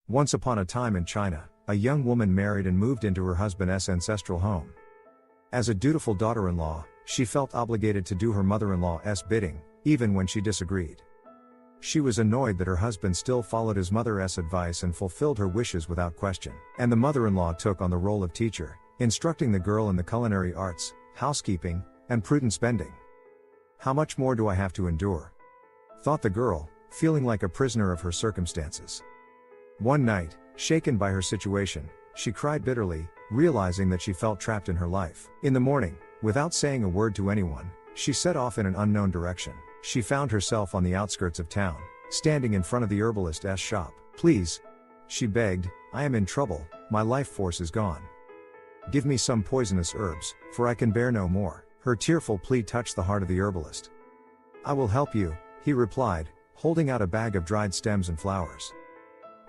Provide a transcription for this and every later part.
Once upon a time in China, a young woman married and moved into her husband's ancestral home. As a dutiful daughter-in-law, she felt obligated to do her mother-in-law's bidding, even when she disagreed. She was annoyed that her husband still followed his mother's advice and fulfilled her wishes without question. And the mother-in-law took on the role of teacher, instructing the girl in the culinary arts, housekeeping, and prudent spending. "How much more do I have to endure?" thought the girl, feeling like a prisoner of her circumstances. One night, shaken by her situation, she cried bitterly, realizing that she felt trapped in her life. In the morning, without saying a word to anyone, she set off in an unknown direction. She found herself on the outskirts of town, standing in front of the herbalist's shop. "Please," she begged, "I am in trouble, my life force is gone. Give me some poisonous herbs, for I can bear no more." Her tearful plea touched the heart of the herbalist. "I will help you," he replied, holding out a bag of dried stems and flowers.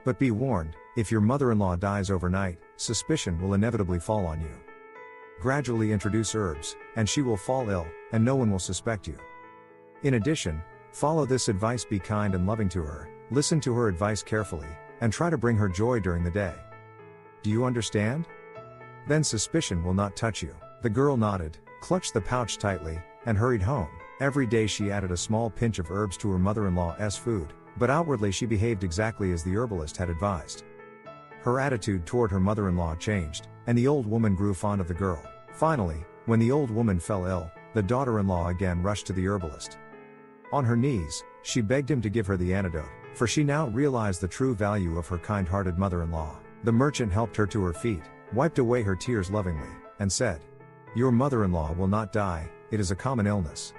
"But be warned, if your mother-in-law dies overnight, suspicion will inevitably fall on you. Gradually introduce herbs, and she will fall ill, and no one will suspect you. In addition, follow this advice: be kind and loving to her, listen to her advice carefully, and try to bring her joy during the day. Do you understand? Then suspicion will not touch you." The girl nodded, clutched the pouch tightly, and hurried home. Every day she added a small pinch of herbs to her mother-in-law's food, but outwardly she behaved exactly as the herbalist had advised. Her attitude toward her mother-in-law changed, and the old woman grew fond of the girl. Finally, when the old woman fell ill, the daughter-in-law again rushed to the herbalist. On her knees, she begged him to give her the antidote, for she now realized the true value of her kind-hearted mother-in-law. The merchant helped her to her feet, wiped away her tears lovingly, and said, "Your mother-in-law will not die, it is a common illness.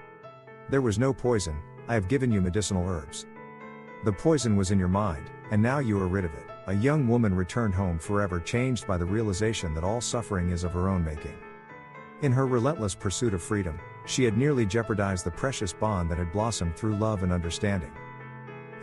There was no poison, I have given you medicinal herbs. The poison was in your mind, and now you are rid of it." A young woman returned home forever changed by the realization that all suffering is of her own making. In her relentless pursuit of freedom, she had nearly jeopardized the precious bond that had blossomed through love and understanding.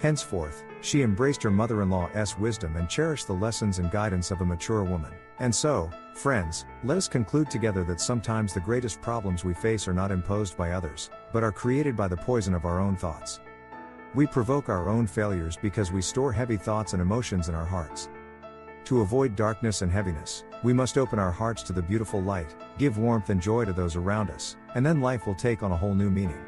Henceforth, she embraced her mother-in-law's wisdom and cherished the lessons and guidance of a mature woman. And so, friends, let us conclude together that sometimes the greatest problems we face are not imposed by others, but are created by the poison of our own thoughts. We provoke our own failures because we store heavy thoughts and emotions in our hearts. To avoid darkness and heaviness, we must open our hearts to the beautiful light, give warmth and joy to those around us, and then life will take on a whole new meaning.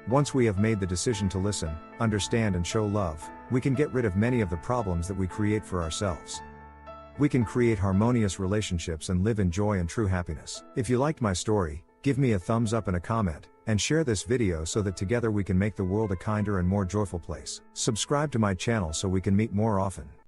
Once we have made the decision to listen, understand and show love, we can get rid of many of the problems that we create for ourselves. We can create harmonious relationships and live in joy and true happiness. If you liked my story, give me a thumbs up and a comment, and share this video so that together we can make the world a kinder and more joyful place. Subscribe to my channel so we can meet more often.